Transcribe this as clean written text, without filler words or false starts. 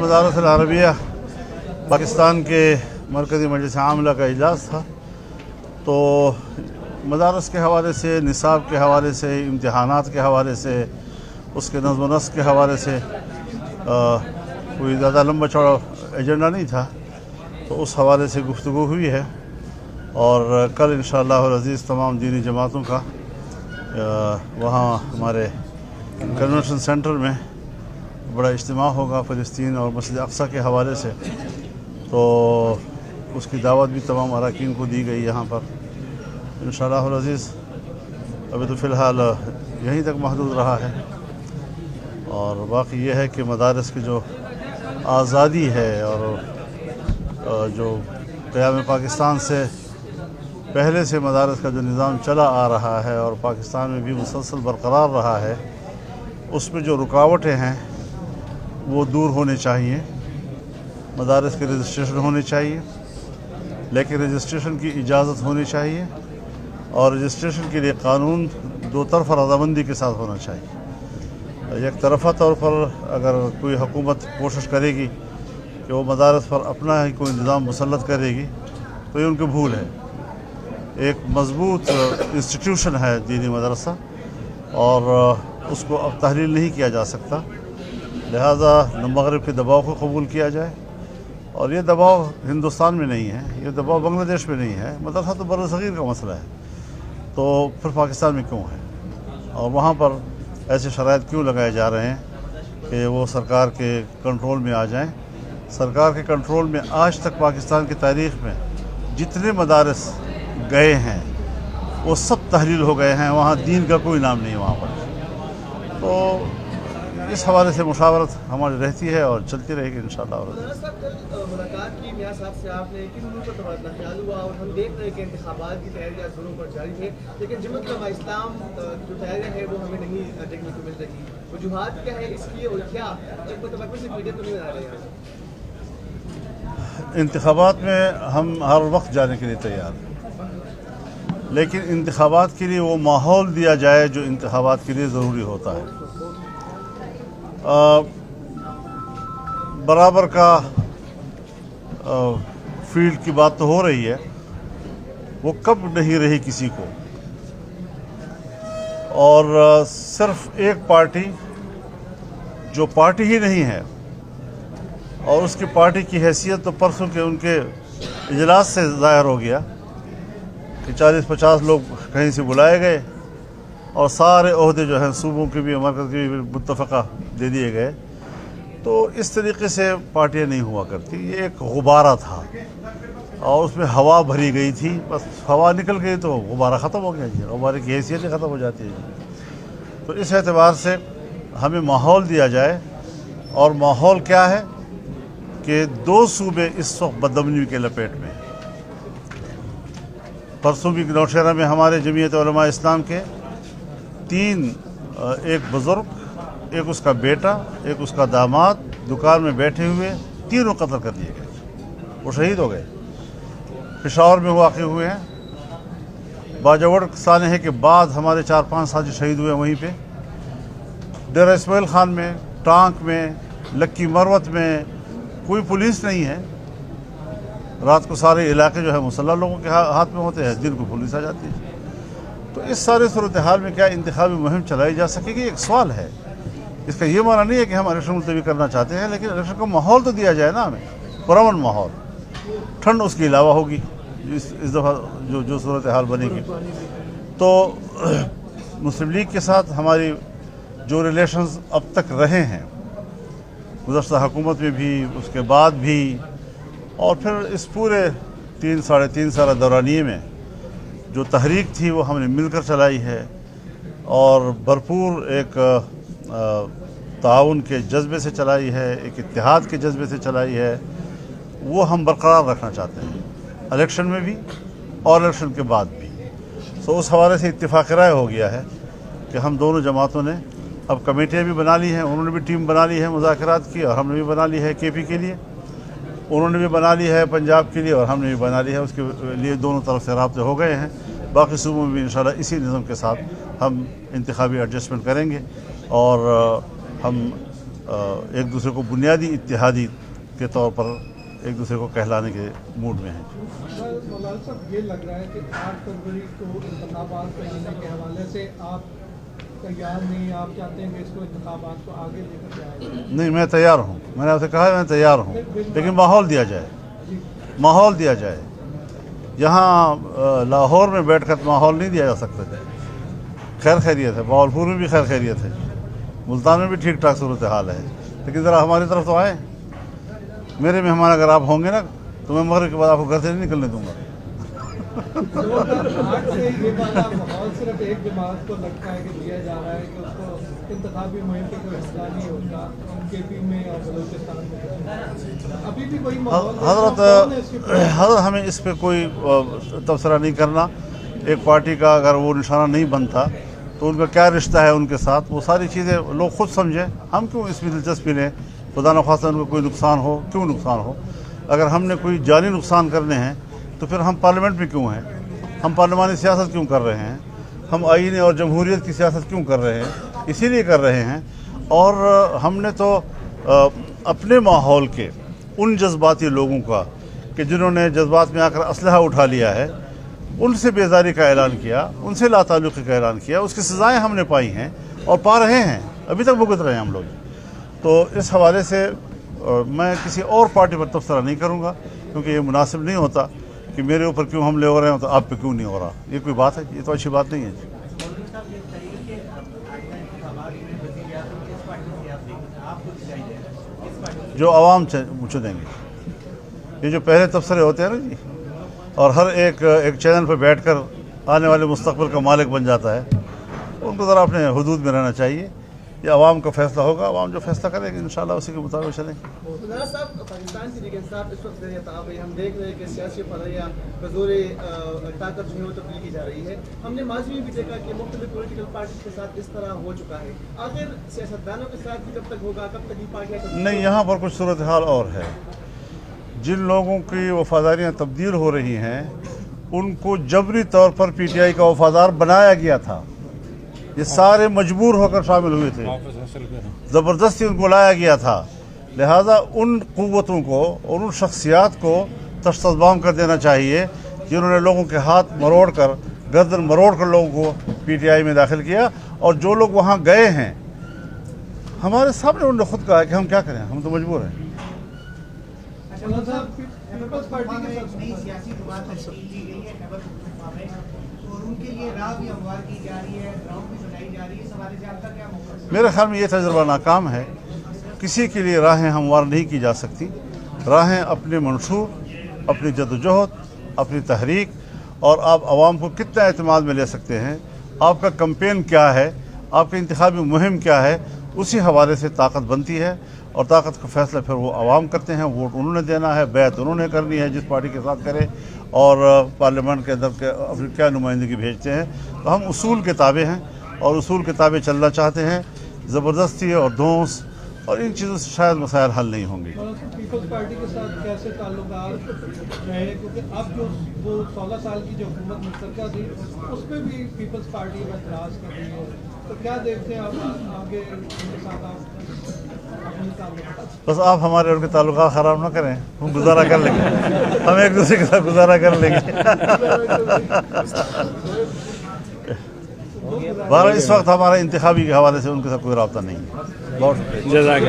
मदारिस अल-अरबिया पाकिस्तान के मरकज़ी मजलिस आमला का इजलास था। तो मदारिस के हवाले से, निसाब के हवाले से, इम्तिहानात के हवाले से, उसके नज़्म व नस्क़ के हवाले से कोई ज़्यादा लंबा चौड़ा एजेंडा नहीं था। तो उस हवाले से गुफ्तगू हुई है और कल इंशाअल्लाह अज़ीज़ तमाम दीनी जमातों का वहाँ हमारे कन्वेंशन सेंटर में बड़ा इज्तिमा होगा फ़लस्तीन और मस्जिद अक़सा के हवाले से। तो उसकी दावत भी तमाम अरकान को दी गई यहाँ पर इंशाअल्लाह अज़ीज़। अभी तो फ़िलहाल यहीं तक महदूद रहा है और बाकी ये है कि मदारिस की जो आज़ादी है और जो क़याम पाकिस्तान से पहले से मदारिस का जो निज़ाम चला आ रहा है और पाकिस्तान में भी मुसलसल बरकरार रहा है, उसमें जो रुकावटें हैं वो दूर होने चाहिए। मदारिस के रजिस्ट्रेशन होने चाहिए, लेकिन रजिस्ट्रेशन की इजाज़त होनी चाहिए और रजिस्ट्रेशन के लिए कानून दो तरफ़ा रज़ामंदी के साथ होना चाहिए। एक तरफ़ा तौर पर अगर कोई हुकूमत कोशिश करेगी कि वो मदारिस पर अपना ही कोई निज़ाम मुसल्लत करेगी तो ये उनकी भूल है। एक मज़बूत इंस्टीट्यूशन है दीनी मदरसा और उसको अब तहलील नहीं किया जा सकता, लिहाजा मग़रिब के दबाव को कबूल किया जाए। और ये दबाव हिंदुस्तान में नहीं है, ये दबाव बांग्लादेश में नहीं है, मदरसा तो बर्र-ए-सग़ीर का मसला है, तो फिर पाकिस्तान में क्यों है? और वहाँ पर ऐसे शराइत क्यों लगाए जा रहे हैं कि वो सरकार के कंट्रोल में आ जाएं? सरकार के कंट्रोल में आज तक पाकिस्तान की तारीख़ में जितने मदारिस गए हैं वो सब तहलील हो गए हैं, वहाँ दीन का कोई नाम नहीं वहाँ पर। तो इस हवाले से मुशावरत हमारी रहती है और चलती रहेगी इंशाअल्लाह। मुलाकात की मियां साहब से आपने किन मुल्कों पर तबादला ख्याल हुआ और हम देख रहे हैं कि इंतखाबात की तैयारियां जोरों पर जारी है, लेकिन जमात इस्लाम जो तैयारियां हैं वो हमें नहीं देखने को मिल रही। वजूहात क्या है इसकी और क्या एक मतलब से मीडिया तो नहीं बना रहे हैं? इंतखाबात में हम हर वक्त जाने के लिए तैयार हैं, लेकिन इंतखाबात के लिए वो माहौल दिया जाए जो इंतखाबात के लिए ज़रूरी होता है। बराबर का फील्ड की बात तो हो रही है, वो कब नहीं रही किसी को। और सिर्फ एक पार्टी जो पार्टी ही नहीं है और उसकी पार्टी की हैसियत तो परसों के उनके इजलास से ज़ाहिर हो गया कि 40-50 लोग कहीं से बुलाए गए और सारे ओहदे जो हैं सूबों के भी मरकज़ के भी मुत्तफ़क़ा दे दिए गए। तो इस तरीके से पार्टियाँ नहीं हुआ करती। ये एक गुब्बारा था और उसमें हवा भरी गई थी, बस हवा निकल गई तो गुब्बारा ख़त्म हो गया जी, गुब्बारे की हैसियत ही ख़त्म हो जाती है जी। तो इस एतबार से हमें माहौल दिया जाए, और माहौल क्या है कि दो सूबे इस वक्त बदअमनी के लपेट में। परसों भी नौशहरा में हमारे जमीयत उलमा इस्लाम के तीन, एक बुज़ुर्ग, एक उसका बेटा, एक उसका दामाद, दुकान में बैठे हुए तीनों कत्ल कर दिए गए, वो शहीद हो गए। पेशावर में वाक़ हुए हैं। बाजवड़ सानहे के बाद हमारे 4-5 साथी शहीद हुए वहीं पे। डेरा इस्माइल खान में, टांक में, लक्की मरवत में कोई पुलिस नहीं है। रात को सारे इलाके जो है मुसल्लह लोगों के हाथ में होते हैं, दिन को पुलिस आ जाती है। तो इस सारे सूरत हाल में क्या इंतखाबी मुहिम चलाई जा सकेगी? एक सवाल है। इसका ये माना नहीं है कि हम इलेक्शन मुलतवी करना चाहते हैं, लेकिन इलेक्शन का माहौल तो दिया जाए ना हमें, पुरअमन माहौल। ठंड उसके अलावा होगी इस दफ़ा जो सूरत हाल बनेगी। तो मुस्लिम लीग के साथ हमारी जो रिलेशंस अब तक रहे हैं, गुज़श्ता हुकूमत में भी, उसके बाद भी, और फिर इस पूरे 3-3.5 साल दौरानिए में जो तहरीक थी वो हमने मिलकर चलाई है और भरपूर एक ताउन के जज्बे से चलाई है, एक इत्तेहाद के जज्बे से चलाई है। वो हम बरकरार रखना चाहते हैं, इलेक्शन में भी और इलेक्शन के बाद भी। तो उस हवाले से इत्तेफाक राय हो गया है कि हम दोनों जमातों ने अब कमेटियाँ भी बना ली हैं। उन्होंने भी टीम बना ली है मुज़ाकरात की, और हमने भी बना ली है केपी के लिए, उन्होंने भी बना ली है पंजाब के लिए, और हमने भी बना ली है। उसके लिए दोनों तरफ से राब्ते हो गए हैं। बाकी सूबों में भी इंशाल्लाह इसी निज़म के साथ हम इंतखाबी एडजस्टमेंट करेंगे और हम एक दूसरे को बुनियादी इत्तेहादी के तौर पर एक दूसरे को कहलाने के मूड में हैं। मौलाना साहब, ये लग रहा है कि 8 फरवरी को इंतखाबात करने के हवाले से आप तैयार नहीं, आप चाहते हैं कि इसको इंतखाबात को आगे लेकर जाए? नहीं, मैं तैयार हूँ, मैंने आपसे कहा है मैं तैयार हूँ, लेकिन माहौल दिया जाए, माहौल दिया जाए। यहाँ लाहौर में बैठकर माहौल नहीं दिया जा सकता। खैर खैरियत है, बावलपुर में भी खैर खैरियत है, मुल्तान में भी ठीक ठाक सूरत हाल है, लेकिन ज़रा हमारी तरफ तो आए। मेरे मेहमान अगर आप होंगे ना तो मैं मगरिब के बाद आपको घर से नहीं निकलने दूंगा। 2008 से ये वाला माहौल सिर्फ एक जमात को लगता है कि दिया जा रहा है कि उसको इंतखाबी मुहिम का कोई हिस्सा नहीं होता केपी में और बलूचिस्तान में। अभी भी कोई माहौल हज़रत हमें इस पे कोई तबसरा नहीं करना। एक पार्टी का अगर वो निशाना नहीं बनता तो उनका क्या रिश्ता है उनके साथ, वो सारी चीज़ें लोग खुद समझें। हम क्यों इसमें दिलचस्पी लें? खुदा न खास्ता उनको कोई नुकसान हो, क्यों नुकसान हो? अगर हमने कोई जानी नुकसान करने हैं तो फिर हम पार्लियामेंट में क्यों हैं? हम पार्लिमानी सियासत क्यों कर रहे हैं? हम आईन और जमहूरियत की सियासत क्यों कर रहे हैं? इसीलिए कर रहे हैं। और हमने तो अपने माहौल के उन जज्बाती लोगों का कि जिन्होंने जज्बात में आकर असलहा उठा लिया है, उनसे बेजारी का ऐलान किया, उनसे लाताल्लुक़ी का ऐलान किया, उसकी सज़ाएँ हमने पाई हैं और पा रहे हैं, अभी तक भुगत रहे हैं हम लोग। तो इस हवाले से मैं किसी और पार्टी पर तबसरा नहीं करूँगा, क्योंकि ये मुनासिब नहीं होता कि मेरे ऊपर क्यों हमले हो रहे हैं तो आप पे क्यों नहीं हो रहा। ये कोई बात है? ये तो अच्छी बात नहीं है। जो आवाम चुनेंगे, ये जो पहले तबसरे होते हैं ना जी, और हर एक चैनल पर बैठकर आने वाले मुस्तकबिल का मालिक बन जाता है, उनको ज़रा अपने हुदूद में रहना चाहिए। ये आवाम का फैसला होगा, आवाम जो फैसला करेंगे इंशाल्लाह उसी के मुताबिक चलेंगे। मौलाना साहब, पाकिस्तान की लेकिन साहब इस वक्त ज़रिए हम देख रहे हैं कि सियासी फरैया बज़ोर ताकत जो है वो तब्दील की जा रही है। हमने माजी में भी देखा कि मुख्तलिफ पॉलिटिकल पार्टी के साथ इस तरह हो चुका है। आखिर सियासतदानों के साथ भी कब तक होगा, कब तक ये पार्टियाँ? नहीं, यहाँ पर कुछ सूरत हाल और है। जिन लोगों की वफादारियाँ तब्दील हो रही हैं उनको जबरी तौर पर PTI का वफादार बनाया गया था। ये सारे मजबूर होकर शामिल हुए थे, ज़बरदस्ती उनको लाया गया था। लिहाजा उन क़ुव्वतों को और उन शख्सियात को तश्तज़बाम कर देना चाहिए जिन्होंने लोगों के हाथ मरोड़ कर, गर्दन मरोड़ कर लोगों को PTI में दाखिल किया। और जो लोग वहाँ गए हैं, हमारे सामने उन्होंने खुद कहा कि हम क्या करें, हम तो मजबूर हैं। पीपल्स पार्टी के साथ नई सियासी जुबात तश्कील की गई है खैबर पख्तूनख्वा में, और उनके लिए राह भी हमवार की जा रही है, ग्राउंड भी बनाई जा रही है। इस हवाले से आपका क्या मौक़िफ़ है? मेरे ख्याल में ये तजुर्बा नाकाम है। किसी के लिए राहें हमवार नहीं की जा सकती। राहें अपने मंशूर, अपनी जदोजहद, अपनी तहरीक, और आप आवाम को कितना एतमाद में ले सकते हैं, आपका कैंपेन क्या है, आपकी इंतखाबी मुहिम क्या है, उसी हवाले से ताकत बनती है। और ताकत का फैसला फिर वो आवाम करते हैं। वोट उन्होंने देना है, बैत उन्होंने करनी है जिस पार्टी के साथ करे, और पार्लियामेंट के अंदर के अपनी क्या नुमाइंदगी भेजते हैं। तो हम उसूल के ताबे हैं और उसूल के ताबे चलना चाहते हैं। ज़बरदस्ती और धौंस और इन चीज़ों से शायद मसाइल हल नहीं होंगे। पीपल्स पार्टी के साथ कैसे ताल्लुकात रहे, क्योंकि अब जो वो 16 साल की जो हुकूमत मुश्तरका थी उसमें भी पीपल्स पार्टी में एतराज़ कर रही है, तो क्या देखते हैं आप आगे उनके साथ आप अपनी ताल्लुकात? बस आप हमारे उनके ताल्लुकात ख़राब ना करें, हम गुजारा कर लेंगे, हम एक दूसरे के साथ गुजारा कर लेंगे। बहरहाल इस वक्त हमारा इंतखाबी के हवाले से उनके साथ कोई रब्ता नहीं है। बहुत शुक्रिया।